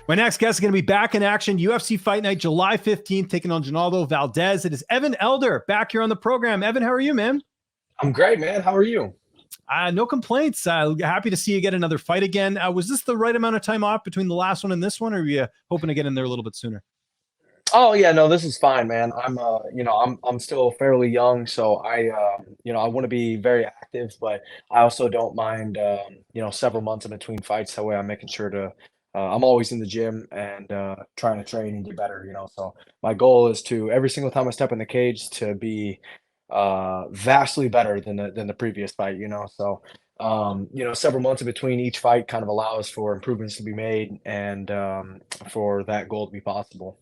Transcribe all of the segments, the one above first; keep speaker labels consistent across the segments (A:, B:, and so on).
A: My next guest is going to be back in action. UFC Fight Night, July 15th, taking on Genaro Valdez. It is Evan Elder back here on the program. Evan, how are you, man?
B: I'm great, man. How are you?
A: No complaints. Happy to see you get another fight again. Was this the right amount of time off between the last one and this one, or are you hoping to get in there a little bit sooner?
B: Oh yeah, no, this is fine, man. I'm still fairly young, so I want to be very active, but I also don't mind, several months in between fights. That way, I'm making sure to, I'm always in the gym and trying to train and get better. So my goal is to every single time I step in the cage to be vastly better than the previous fight. So several months in between each fight kind of allows for improvements to be made and for that goal to be possible.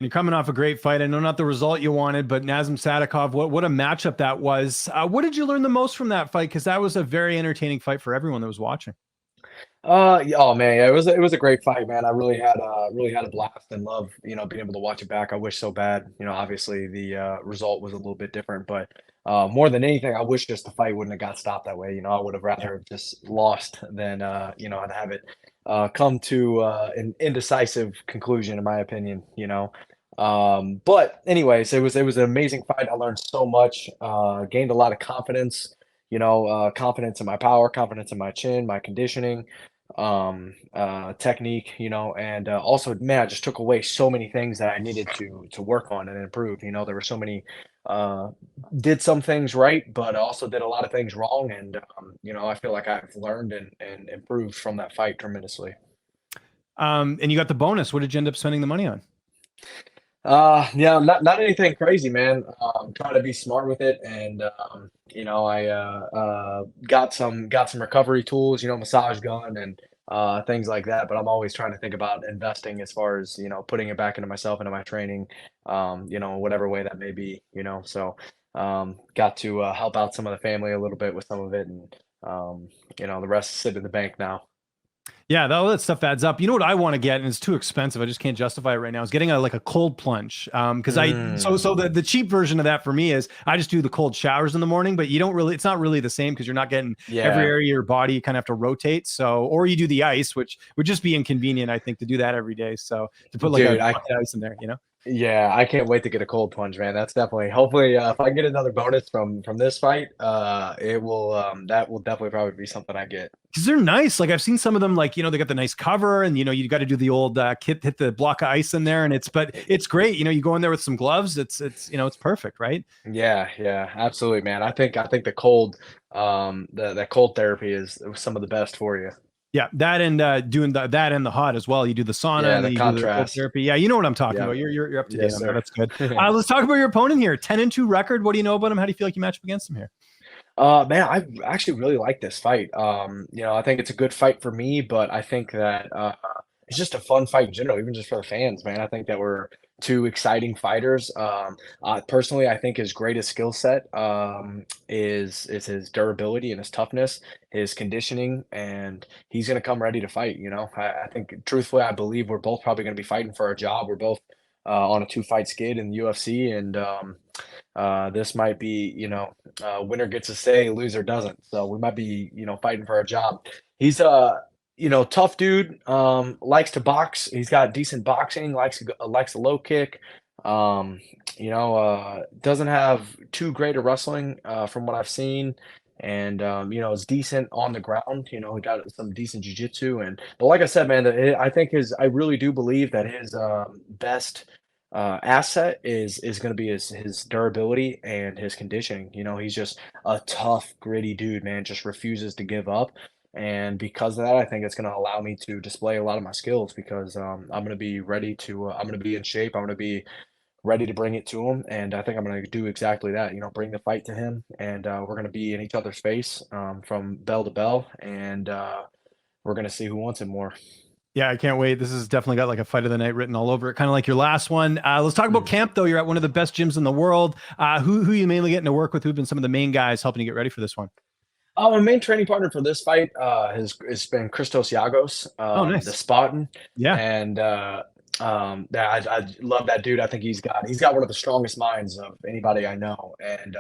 A: You're coming off a great fight. I know not the result you wanted, but Nazem Sadikov, what a matchup that was. What did you learn the most from that fight? Because that was a very entertaining fight for everyone that was watching.
B: Yeah, oh man, yeah, it was a great fight, man. I really had a blast and love, being able to watch it back. I wish so bad, obviously the result was a little bit different, but more than anything, I wish just the fight wouldn't have got stopped that way. I would have rather have just lost than and have it come to an indecisive conclusion, in my opinion. But anyways, it was an amazing fight. I learned so much, gained a lot of confidence. Confidence in my power, confidence in my chin, my conditioning, technique, and also, man, I just took away so many things that I needed to work on and improve. There were so many, uh, did some things right, but also did a lot of things wrong. And, I feel like I've learned and improved from that fight tremendously.
A: And you got the bonus. What did you end up spending the money on?
B: Yeah, not anything crazy, man. Trying to be smart with it, and I got some recovery tools, massage gun and things like that. But I'm always trying to think about investing as far as putting it back into myself, into my training, whatever way that may be. So got to help out some of the family a little bit with some of it, and the rest sit in the bank now.
A: Yeah, all that stuff adds up. You know what I want to get, and it's too expensive. I just can't justify it right now. Is getting a like a cold plunge. Because the cheap version of that for me is I just do the cold showers in the morning, but you don't really. It's not really the same because you're not getting every
B: Yeah,
A: area of your body. You kind of have to rotate. So, or you do the ice, which would just be inconvenient, I think, to do that every day. So to put like a
B: dude,
A: bucket of ice in there.
B: yeah, I can't wait to get a cold plunge, man. That's definitely hopefully if I get another bonus from this fight, it will that will definitely probably be something I get.
A: Because they're nice. Like I've seen some of them, like they got the nice cover, and you got to do the old hit the block of ice in there, and it's great. You go in there with some gloves. It's perfect, right?
B: Yeah, yeah, absolutely, man. I think the cold that cold therapy is some of the best for you.
A: Yeah, that and doing that and the hot as well. You do the sauna
B: Yeah,
A: and
B: the
A: then you do the cold
B: contrast.
A: therapy. Yeah, you know what I'm talking
B: Yeah.
A: about. You're up to date
B: Yes,
A: on that.
B: sir.
A: That's good. Let's talk about your opponent here. 10-2 record. What do you know about him? How do you feel like you match up against him here?
B: Man, I actually really like this fight. I think it's a good fight for me, but I think that it's just a fun fight in general, even just for the fans, man. I think that we're two exciting fighters. Personally, I think his greatest skill set is his durability and his toughness, his conditioning, and he's going to come ready to fight. I think truthfully, I believe we're both probably going to be fighting for our job. We're both on a two-fight skid in the UFC, and this might be, winner gets a say, loser doesn't. So we might be, fighting for a job. He's a, tough dude. Likes to box. He's got decent boxing. Likes a low kick. Doesn't have too great a wrestling from what I've seen. And is decent on the ground. He got some decent jujitsu. But like I said, man, I really do believe that his best asset is going to be his durability and his conditioning. He's just a tough, gritty dude, man. Just refuses to give up, and because of that, I think it's going to allow me to display a lot of my skills because I'm going to be ready to. I'm going to be in shape. I'm going to be ready to bring it to him, and I think I'm going to do exactly that. Bring the fight to him, and we're going to be in each other's face from bell to bell, and we're going to see who wants it more.
A: Yeah, I can't wait. This has definitely got like a fight of the night written all over it, kind of like your last one. Let's talk about camp, though. You're at one of the best gyms in the world. Who you mainly getting to work with? Who've been some of the main guys helping you get ready for this one?
B: My main training partner for this fight has been Christos Yagos,
A: Oh,
B: the
A: nice.
B: Spartan,
A: Yeah.
B: and That I love that dude. I think he's got one of the strongest minds of anybody I know. And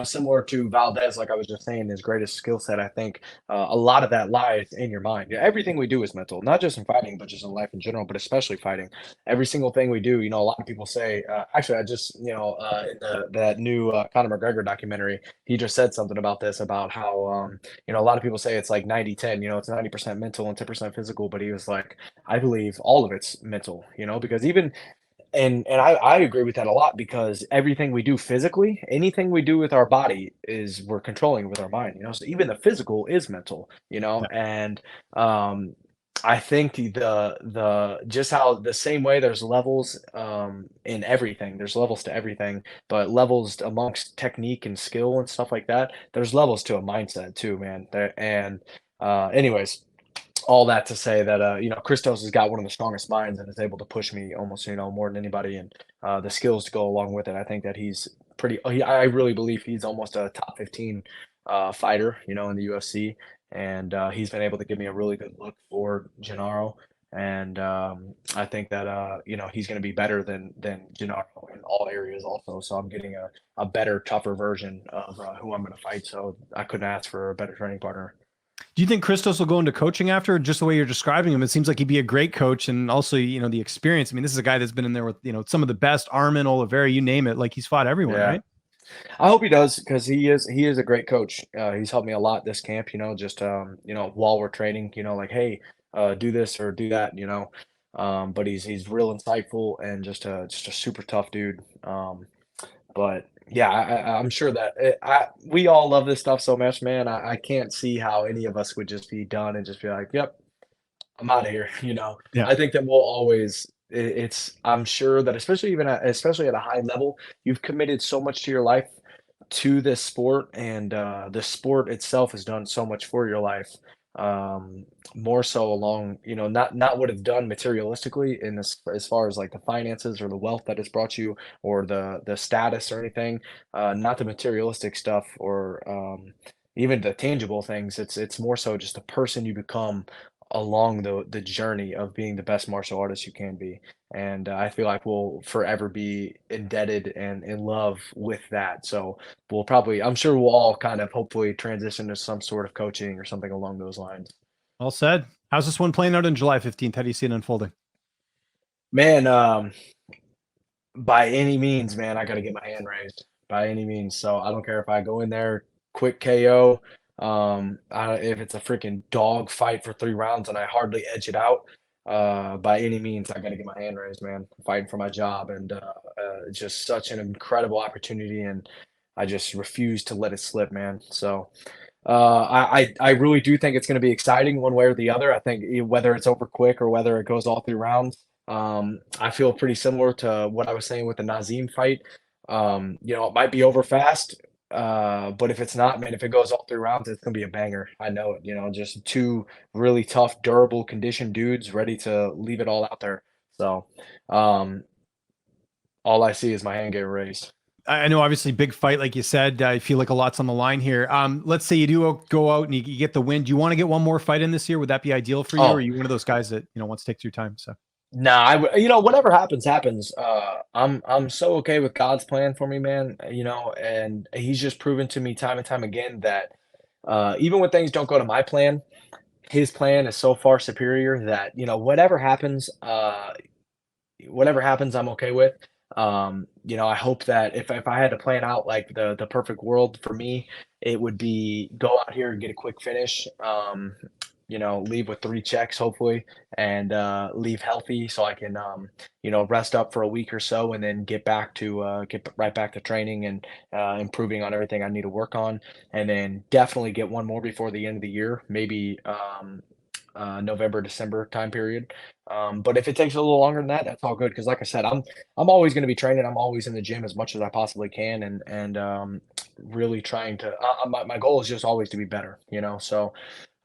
B: similar to Valdez, like I was just saying, his greatest skill set, I think a lot of that lies in your mind. Yeah, everything we do is mental, not just in fighting, but just in life in general, but especially fighting. Every single thing we do, a lot of people say, actually, I just, in that new Conor McGregor documentary, he just said something about this, about how, a lot of people say it's like 90-10, it's 90% mental and 10% physical, but he was like, I believe all of it's mental, because even and I agree with that a lot because everything we do physically, anything we do with our body is we're controlling with our mind, So even the physical is mental,
A: Yeah.
B: and I think the just how the same way there's levels in everything, there's levels to everything, but levels amongst technique and skill and stuff like that, there's levels to a mindset too, man. Anyways, all that to say that Christos has got one of the strongest minds and is able to push me almost more than anybody, and the skills to go along with it. I think that he's I really believe he's almost a top 15 fighter, in the UFC, and he's been able to give me a really good look for Genaro. And I think that he's going to be better than Genaro in all areas also. So I'm getting a better, tougher version of who I'm going to fight. So I couldn't ask for a better training partner.
A: Do you think Christos will go into coaching after? Just the way you're describing him, it seems like he'd be a great coach, and also, the experience. I mean, this is a guy that's been in there with, some of the best, Armin, Oliveira, you name it. Like, he's fought everyone,
B: Yeah.
A: right?
B: I hope he does because he is a great coach. He's helped me a lot this camp, just while we're training, like, hey, do this or do that, but he's real insightful and just a super tough dude. But yeah, I'm sure that we all love this stuff so much, man. I can't see how any of us would just be done and just be like, yep, I'm out of here.
A: Yeah.
B: I think that we'll always. I'm sure that especially at a high level, you've committed so much to your life to this sport, and the sport itself has done so much for your life. More so along, not what it's done materialistically in this as far as like the finances or the wealth that it's brought you or the status or anything, not the materialistic stuff or even the tangible things. It's more so just the person you become along the journey of being the best martial artist you can be. And I feel like we'll forever be indebted and in love with that. So I'm sure we'll all kind of hopefully transition to some sort of coaching or something along those lines.
A: All said. How's this one playing out on July 15th? How do you see it unfolding?
B: Man, by any means, man, I got to get my hand raised by any means. So I don't care if I go in there quick KO, if it's a freaking dog fight for 3 rounds and I hardly edge it out. By any means, I got to get my hand raised, man. I'm fighting for my job, and it's just such an incredible opportunity, and I just refuse to let it slip, man. So I really do think it's going to be exciting one way or the other. I think whether it's over quick or whether it goes all 3 rounds, I feel pretty similar to what I was saying with the Nazim fight. It might be over fast, but if it's not, man, if it goes all 3 rounds, it's gonna be a banger. I know it. Just two really tough, durable, conditioned dudes ready to leave it all out there. So, um, all I see is my hand getting raised.
A: I know, obviously, big fight, like you said. I feel like a lot's on the line here. Let's say you do go out and you get the win. Do you want to get one more fight in this year? Would that be ideal for you? Or are
B: Oh,
A: you one of those guys that wants to take your time? So
B: nah, whatever happens, happens. I'm so okay with God's plan for me, man. And He's just proven to me time and time again that even when things don't go to my plan, His plan is so far superior that whatever happens, I'm okay with. I hope that if I had to plan out like the perfect world for me, it would be go out here and get a quick finish. Leave with 3 checks hopefully, and leave healthy so I can rest up for a week or so, and then get right back to training and improving on everything I need to work on, and then definitely get one more before the end of the year, maybe November, December time period. But if it takes a little longer than that, that's all good. Because like I said, I'm always going to be training. I'm always in the gym as much as I possibly can, and really trying to. My goal is just always to be better. So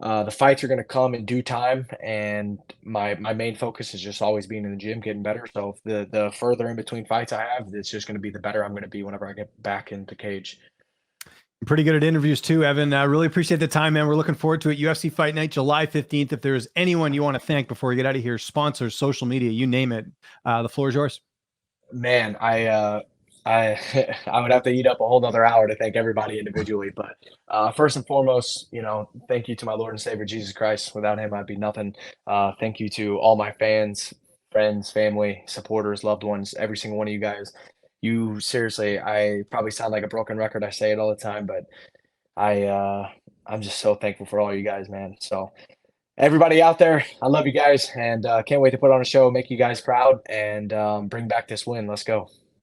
B: the fights are going to come in due time, and my main focus is just always being in the gym, getting better. So if the further in between fights I have, it's just going to be the better I'm going to be whenever I get back into cage.
A: Pretty good at interviews too, Evan. I really appreciate the time, man. We're looking forward to it. UFC Fight Night, July 15th. If there's anyone you want to thank before we get out of here, sponsors, social media, you name it, the floor is yours.
B: Man, I I would have to eat up a whole nother hour to thank everybody individually, but first and foremost, thank you to my Lord and Savior Jesus Christ. Without him, I'd be nothing. Thank you to all my fans, friends, family, supporters, loved ones, every single one of you guys. You seriously, I probably sound like a broken record. I say it all the time, but I I'm just so thankful for all you guys, man. So everybody out there, I love you guys, and can't wait to put on a show, make you guys proud, and bring back this win. Let's go.